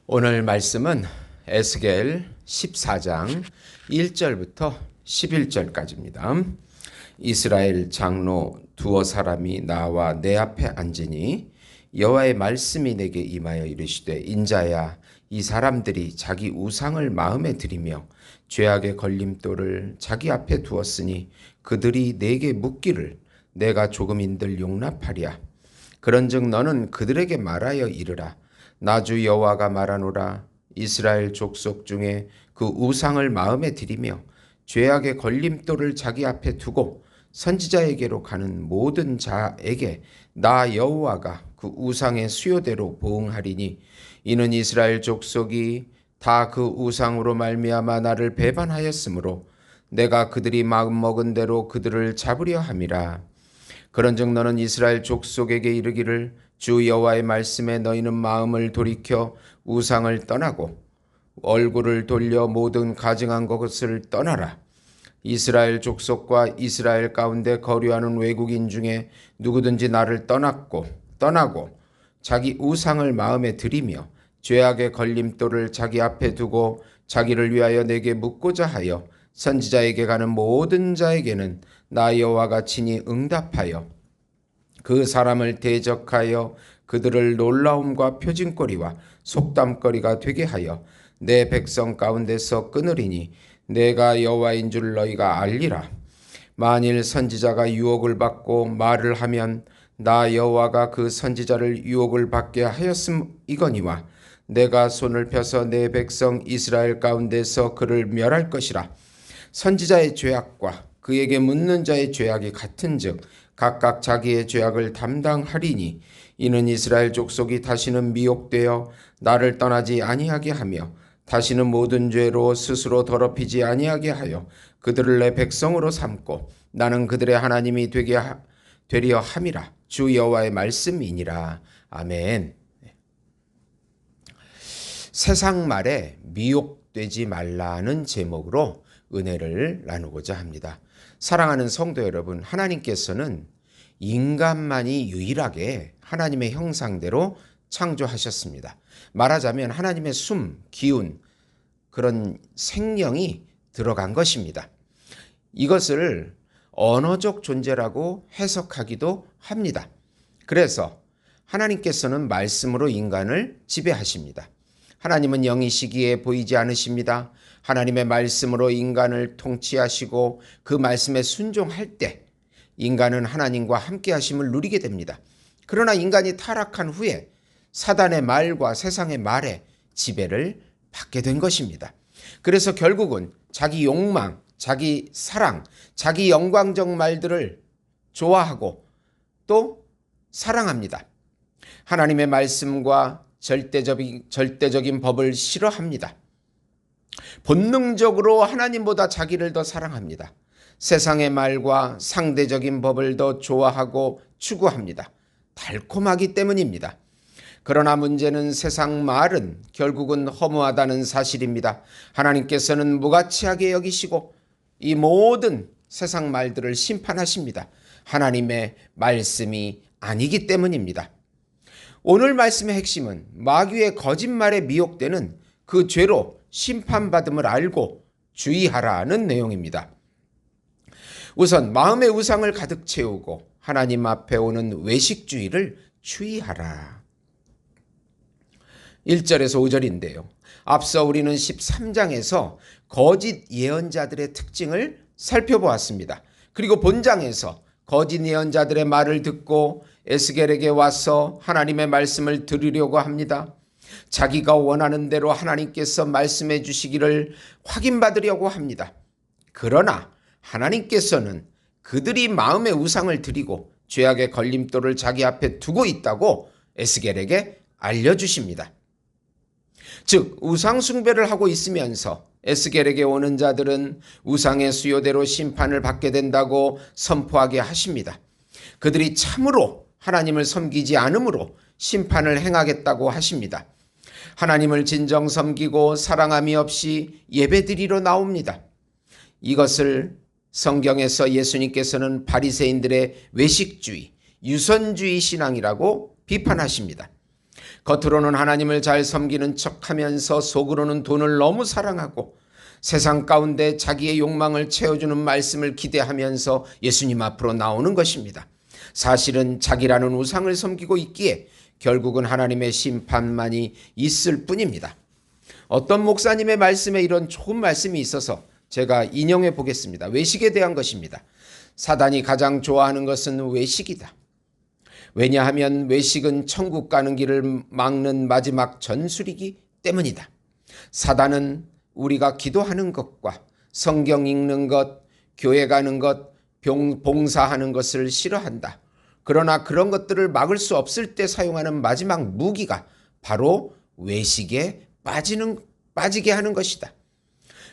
오늘 말씀은 에스겔 14장 1절부터 11절까지입니다. 이스라엘 장로 두어 사람이 나와 내 앞에 앉으니 여호와의 말씀이 내게 임하여 이르시되 인자야, 이 사람들이 자기 우상을 마음에 들이며 죄악의 걸림돌을 자기 앞에 두었으니 그들이 내게 묻기를 내가 조금인들 용납하랴. 그런즉 너는 그들에게 말하여 이르라. 나 주 여호와가 말하노라. 이스라엘 족속 중에 그 우상을 마음에 들이며 죄악의 걸림돌을 자기 앞에 두고 선지자에게로 가는 모든 자에게 나 여호와가 그 우상의 수요대로 보응하리니 이는 이스라엘 족속이 다 그 우상으로 말미암아 나를 배반하였으므로 내가 그들이 마음먹은 대로 그들을 잡으려 함이라. 그런즉 너는 이스라엘 족속에게 이르기를 주 여호와의 말씀에 너희는 마음을 돌이켜 우상을 떠나고 얼굴을 돌려 모든 가증한 것을 떠나라. 이스라엘 족속과 이스라엘 가운데 거류하는 외국인 중에 누구든지 나를 떠나고 자기 우상을 마음에 들이며 죄악의 걸림돌을 자기 앞에 두고 자기를 위하여 내게 묻고자 하여 선지자에게 가는 모든 자에게는 나 여호와가 친히 응답하여 그 사람을 대적하여 그들을 놀라움과 표징거리와 속담거리가 되게 하여 내 백성 가운데서 끊으리니 내가 여호와인 줄 너희가 알리라. 만일 선지자가 유혹을 받고 말을 하면 나 여호와가 그 선지자를 유혹을 받게 하였음이거니와 내가 손을 펴서 내 백성 이스라엘 가운데서 그를 멸할 것이라. 선지자의 죄악과 그에게 묻는 자의 죄악이 같은즉 각각 자기의 죄악을 담당하리니 이는 이스라엘 족속이 다시는 미혹되어 나를 떠나지 아니하게 하며 다시는 모든 죄로 스스로 더럽히지 아니하게 하여 그들을 내 백성으로 삼고 나는 그들의 하나님이 되려 함이라. 주 여호와의 말씀이니라. 아멘. 세상 말에 미혹되지 말라는 제목으로 은혜를 나누고자 합니다. 사랑하는 성도 여러분, 하나님께서는 인간만이 유일하게 하나님의 형상대로 창조하셨습니다. 말하자면 하나님의 숨, 기운, 그런 생명이 들어간 것입니다. 이것을 언어적 존재라고 해석하기도 합니다. 그래서 하나님께서는 말씀으로 인간을 지배하십니다. 하나님은 영이시기에 보이지 않으십니다. 하나님의 말씀으로 인간을 통치하시고 그 말씀에 순종할 때 인간은 하나님과 함께 하심을 누리게 됩니다. 그러나 인간이 타락한 후에 사단의 말과 세상의 말에 지배를 받게 된 것입니다. 그래서 결국은 자기 욕망, 자기 사랑, 자기 영광적 말들을 좋아하고 또 사랑합니다. 하나님의 말씀과 절대적인 법을 싫어합니다. 본능적으로 하나님보다 자기를 더 사랑합니다. 세상의 말과 상대적인 법을 더 좋아하고 추구합니다. 달콤하기 때문입니다. 그러나 문제는 세상 말은 결국은 허무하다는 사실입니다. 하나님께서는 무가치하게 여기시고 이 모든 세상 말들을 심판하십니다. 하나님의 말씀이 아니기 때문입니다. 오늘 말씀의 핵심은 마귀의 거짓말에 미혹되는 그 죄로 심판받음을 알고 주의하라는 내용입니다. 우선 마음의 우상을 가득 채우고 하나님 앞에 오는 외식주의를 추이하라. 1절에서 5절인데요. 앞서 우리는 13장에서 거짓 예언자들의 특징을 살펴보았습니다. 그리고 본장에서 거짓 예언자들의 말을 듣고 에스겔에게 와서 하나님의 말씀을 들으려고 합니다. 자기가 원하는 대로 하나님께서 말씀해 주시기를 확인받으려고 합니다. 그러나 하나님께서는 그들이 마음의 우상을 드리고 죄악의 걸림돌을 자기 앞에 두고 있다고 에스겔에게 알려주십니다. 즉 우상 숭배를 하고 있으면서 에스겔에게 오는 자들은 우상의 수요대로 심판을 받게 된다고 선포하게 하십니다. 그들이 참으로 하나님을 섬기지 않으므로 심판을 행하겠다고 하십니다. 하나님을 진정 섬기고 사랑함이 없이 예배드리러 나옵니다. 이것을 성경에서 예수님께서는 바리새인들의 외식주의, 유선주의 신앙이라고 비판하십니다. 겉으로는 하나님을 잘 섬기는 척하면서 속으로는 돈을 너무 사랑하고 세상 가운데 자기의 욕망을 채워주는 말씀을 기대하면서 예수님 앞으로 나오는 것입니다. 사실은 자기라는 우상을 섬기고 있기에 결국은 하나님의 심판만이 있을 뿐입니다. 어떤 목사님의 말씀에 이런 좋은 말씀이 있어서 제가 인용해 보겠습니다. 외식에 대한 것입니다. 사단이 가장 좋아하는 것은 외식이다. 왜냐하면 외식은 천국 가는 길을 막는 마지막 전술이기 때문이다. 사단은 우리가 기도하는 것과 성경 읽는 것, 교회 가는 것, 봉사하는 것을 싫어한다. 그러나 그런 것들을 막을 수 없을 때 사용하는 마지막 무기가 바로 외식에 빠지게 하는 것이다.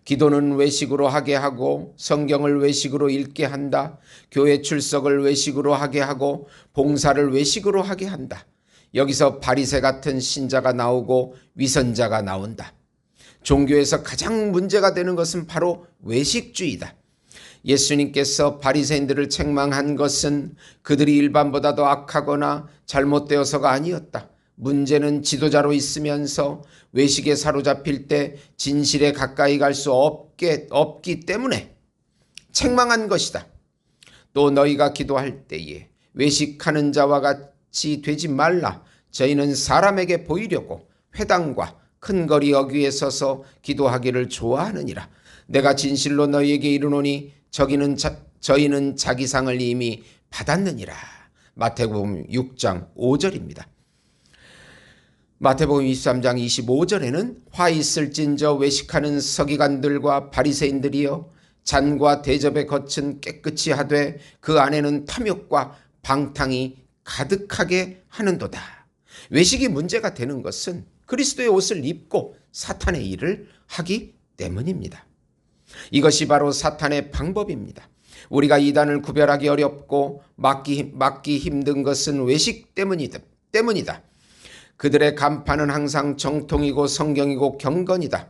기도는 외식으로 하게 하고 성경을 외식으로 읽게 한다. 교회 출석을 외식으로 하게 하고 봉사를 외식으로 하게 한다. 여기서 바리새 같은 신자가 나오고 위선자가 나온다. 종교에서 가장 문제가 되는 것은 바로 외식주의다. 예수님께서 바리새인들을 책망한 것은 그들이 일반보다 더 악하거나 잘못되어서가 아니었다. 문제는 지도자로 있으면서 외식에 사로잡힐 때 진실에 가까이 갈 수 없기 때문에 책망한 것이다. 또 너희가 기도할 때에 외식하는 자와 같이 되지 말라. 저희는 사람에게 보이려고 회당과 큰 거리 어귀에 서서 기도하기를 좋아하느니라. 내가 진실로 너희에게 이르노니 저희는 자기 상을 이미 받았느니라. 마태복음 6장 5절입니다. 마태복음 23장 25절에는 화 있을진저 외식하는 서기관들과 바리새인들이여 잔과 대접에 거친 깨끗이 하되 그 안에는 탐욕과 방탕이 가득하게 하는도다. 외식이 문제가 되는 것은 그리스도의 옷을 입고 사탄의 일을 하기 때문입니다. 이것이 바로 사탄의 방법입니다. 우리가 이단을 구별하기 어렵고 막기 힘든 것은 외식 때문이다. 그들의 간판은 항상 정통이고 성경이고 경건이다.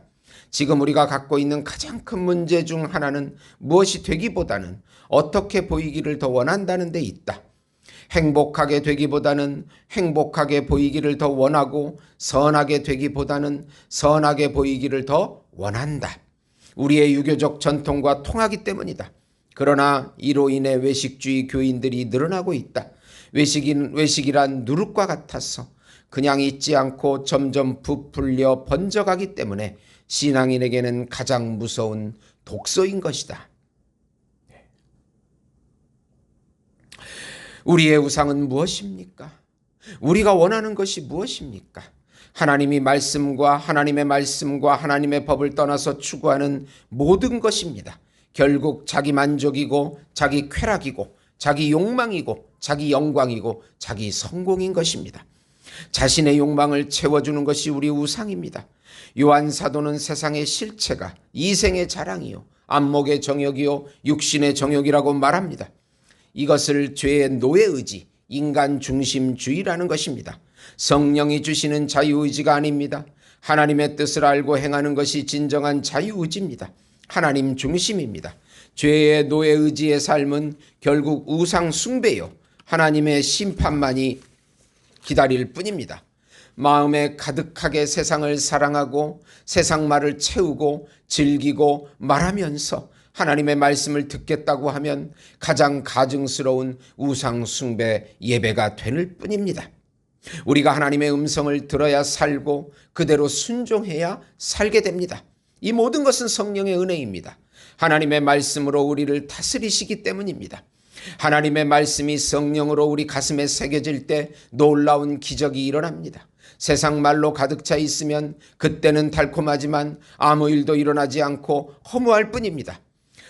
지금 우리가 갖고 있는 가장 큰 문제 중 하나는 무엇이 되기보다는 어떻게 보이기를 더 원한다는 데 있다. 행복하게 되기보다는 행복하게 보이기를 더 원하고 선하게 되기보다는 선하게 보이기를 더 원한다. 우리의 유교적 전통과 통하기 때문이다. 그러나 이로 인해 외식주의 교인들이 늘어나고 있다. 외식이란 누룩과 같아서 그냥 잊지 않고 점점 부풀려 번져가기 때문에 신앙인에게는 가장 무서운 독소인 것이다. 우리의 우상은 무엇입니까? 우리가 원하는 것이 무엇입니까? 하나님의 말씀과 하나님의 법을 떠나서 추구하는 모든 것입니다. 결국 자기 만족이고 자기 쾌락이고 자기 욕망이고 자기 영광이고 자기 성공인 것입니다. 자신의 욕망을 채워주는 것이 우리 우상입니다. 요한 사도는 세상의 실체가 이생의 자랑이요 안목의 정욕이요 육신의 정욕이라고 말합니다. 이것을 죄의 노예의지, 인간 중심주의라는 것입니다. 성령이 주시는 자유의지가 아닙니다. 하나님의 뜻을 알고 행하는 것이 진정한 자유의지입니다. 하나님 중심입니다. 죄의 노예의지의 삶은 결국 우상 숭배요 하나님의 심판만이 기다릴 뿐입니다. 마음에 가득하게 세상을 사랑하고 세상 말을 채우고 즐기고 말하면서 하나님의 말씀을 듣겠다고 하면 가장 가증스러운 우상 숭배 예배가 될 뿐입니다. 우리가 하나님의 음성을 들어야 살고 그대로 순종해야 살게 됩니다. 이 모든 것은 성령의 은혜입니다. 하나님의 말씀으로 우리를 다스리시기 때문입니다. 하나님의 말씀이 성령으로 우리 가슴에 새겨질 때 놀라운 기적이 일어납니다. 세상 말로 가득 차 있으면 그때는 달콤하지만 아무 일도 일어나지 않고 허무할 뿐입니다.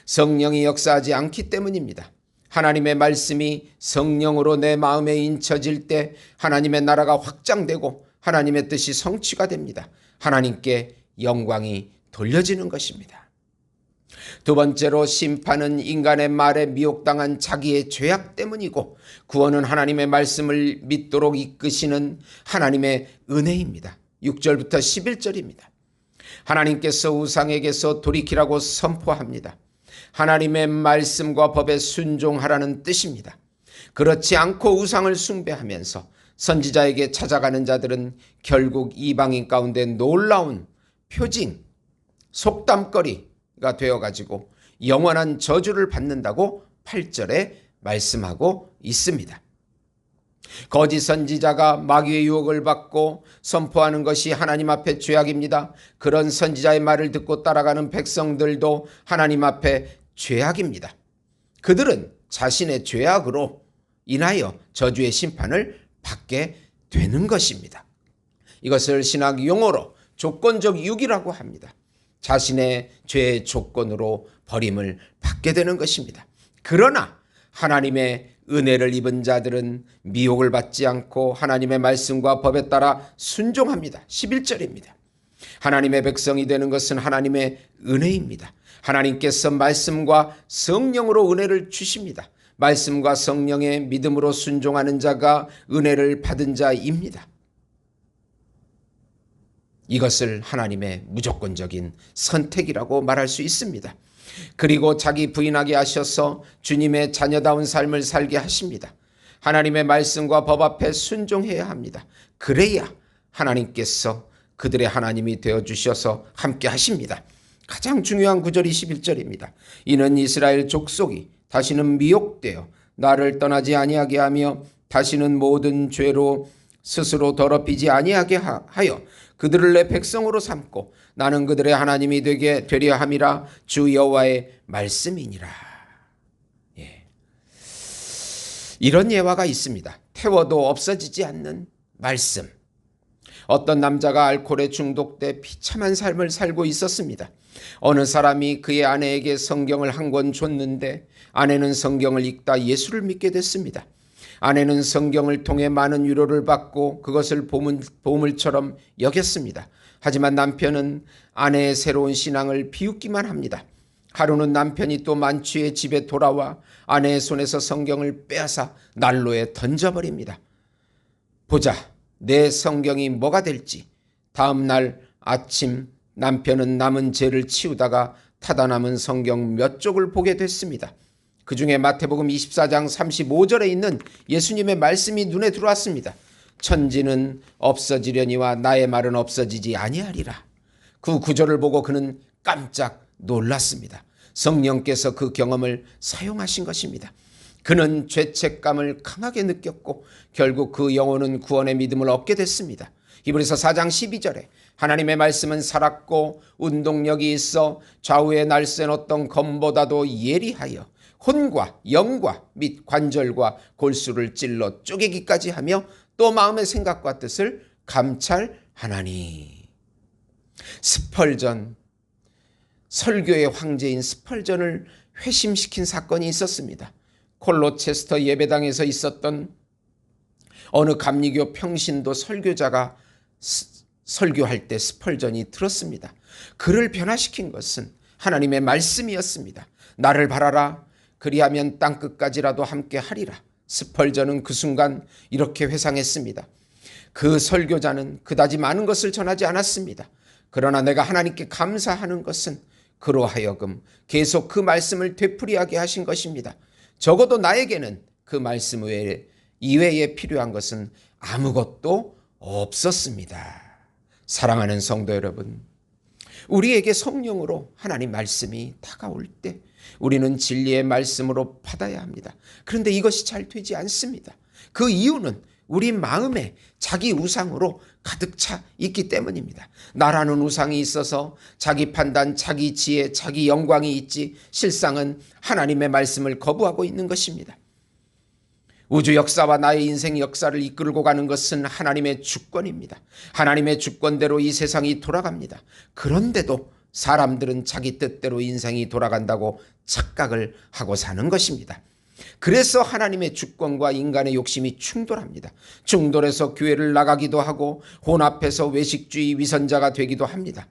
성령이 역사하지 않기 때문입니다. 하나님의 말씀이 성령으로 내 마음에 인쳐질 때 하나님의 나라가 확장되고 하나님의 뜻이 성취가 됩니다. 하나님께 영광이 돌려지는 것입니다. 두 번째로 심판은 인간의 말에 미혹당한 자기의 죄악 때문이고 구원은 하나님의 말씀을 믿도록 이끄시는 하나님의 은혜입니다. 6절부터 11절입니다. 하나님께서 우상에게서 돌이키라고 선포합니다. 하나님의 말씀과 법에 순종하라는 뜻입니다. 그렇지 않고 우상을 숭배하면서 선지자에게 찾아가는 자들은 결국 이방인 가운데 놀라운 표징, 속담거리가 되어가지고 영원한 저주를 받는다고 8절에 말씀하고 있습니다. 거짓 선지자가 마귀의 유혹을 받고 선포하는 것이 하나님 앞에 죄악입니다. 그런 선지자의 말을 듣고 따라가는 백성들도 하나님 앞에 죄악입니다. 그들은 자신의 죄악으로 인하여 저주의 심판을 받게 되는 것입니다. 이것을 신학 용어로 조건적 유기라고 합니다. 자신의 죄의 조건으로 버림을 받게 되는 것입니다. 그러나 하나님의 은혜를 입은 자들은 미혹을 받지 않고 하나님의 말씀과 법에 따라 순종합니다. 11절입니다. 하나님의 백성이 되는 것은 하나님의 은혜입니다. 하나님께서 말씀과 성령으로 은혜를 주십니다. 말씀과 성령의 믿음으로 순종하는 자가 은혜를 받은 자입니다. 이것을 하나님의 무조건적인 선택이라고 말할 수 있습니다. 그리고 자기 부인하게 하셔서 주님의 자녀다운 삶을 살게 하십니다. 하나님의 말씀과 법 앞에 순종해야 합니다. 그래야 하나님께서 그들의 하나님이 되어주셔서 함께 하십니다. 가장 중요한 구절이 11절입니다. 이는 이스라엘 족속이 다시는 미혹되어 나를 떠나지 아니하게 하며 다시는 모든 죄로 스스로 더럽히지 아니하게 하여 그들을 내 백성으로 삼고 나는 그들의 하나님이 되려 함이라 주 여호와의 말씀이니라. 이런 예화가 있습니다. 태워도 없어지지 않는 말씀. 어떤 남자가 알코올에 중독돼 비참한 삶을 살고 있었습니다. 어느 사람이 그의 아내에게 성경을 한 권 줬는데 아내는 성경을 읽다 예수를 믿게 됐습니다. 아내는 성경을 통해 많은 위로를 받고 그것을 보물처럼 여겼습니다. 하지만 남편은 아내의 새로운 신앙을 비웃기만 합니다. 하루는 남편이 또 만취해 집에 돌아와 아내의 손에서 성경을 빼앗아 난로에 던져버립니다. 보자, 내 성경이 뭐가 될지. 다음 날 아침 남편은 남은 죄를 치우다가 타다 남은 성경 몇 쪽을 보게 됐습니다. 그 중에 마태복음 24장 35절에 있는 예수님의 말씀이 눈에 들어왔습니다. 천지는 없어지려니와 나의 말은 없어지지 아니하리라. 그 구절을 보고 그는 깜짝 놀랐습니다. 성령께서 그 경험을 사용하신 것입니다. 그는 죄책감을 강하게 느꼈고 결국 그 영혼은 구원의 믿음을 얻게 됐습니다. 히브리서 4장 12절에 하나님의 말씀은 살았고 운동력이 있어 좌우에 날쌘 어떤 검보다도 예리하여 혼과 영과 및 관절과 골수를 찔러 쪼개기까지 하며 또 마음의 생각과 뜻을 감찰하나니. 스펄전, 설교의 황제인 스펄전을 회심시킨 사건이 있었습니다. 콜로체스터 예배당에서 있었던 어느 감리교 평신도 설교자가 설교할 때 스펄전이 들었습니다. 그를 변화시킨 것은 하나님의 말씀이었습니다. 나를 바라라. 그리하면 땅끝까지라도 함께 하리라. 스펄전은 그 순간 이렇게 회상했습니다. 그 설교자는 그다지 많은 것을 전하지 않았습니다. 그러나 내가 하나님께 감사하는 것은 그로 하여금 계속 그 말씀을 되풀이하게 하신 것입니다. 적어도 나에게는 그 말씀 이외에 필요한 것은 아무것도 없었습니다. 사랑하는 성도 여러분, 우리에게 성령으로 하나님 말씀이 다가올 때 우리는 진리의 말씀으로 받아야 합니다. 그런데 이것이 잘 되지 않습니다. 그 이유는 우리 마음에 자기 우상으로 가득 차 있기 때문입니다. 나라는 우상이 있어서 자기 판단, 자기 지혜, 자기 영광이 있지 실상은 하나님의 말씀을 거부하고 있는 것입니다. 우주 역사와 나의 인생 역사를 이끌고 가는 것은 하나님의 주권입니다. 하나님의 주권대로 이 세상이 돌아갑니다. 그런데도 사람들은 자기 뜻대로 인생이 돌아간다고 착각을 하고 사는 것입니다. 그래서 하나님의 주권과 인간의 욕심이 충돌합니다. 충돌해서 교회를 나가기도 하고 혼합해서 외식주의 위선자가 되기도 합니다.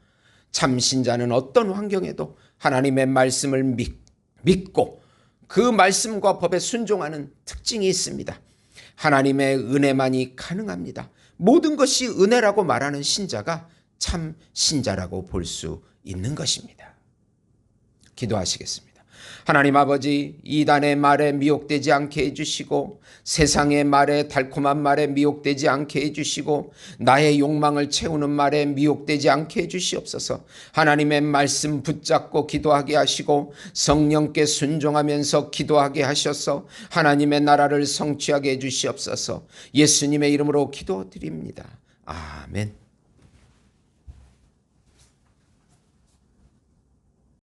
참 신자는 어떤 환경에도 하나님의 말씀을 믿고 그 말씀과 법에 순종하는 특징이 있습니다. 하나님의 은혜만이 가능합니다. 모든 것이 은혜라고 말하는 신자가 참 신자라고 볼 수 있는 것입니다. 기도하시겠습니다. 하나님 아버지, 이단의 말에 미혹되지 않게 해주시고 세상의 말에, 달콤한 말에 미혹되지 않게 해주시고 나의 욕망을 채우는 말에 미혹되지 않게 해주시옵소서. 하나님의 말씀 붙잡고 기도하게 하시고 성령께 순종하면서 기도하게 하셔서 하나님의 나라를 성취하게 해주시옵소서. 예수님의 이름으로 기도드립니다. 아멘.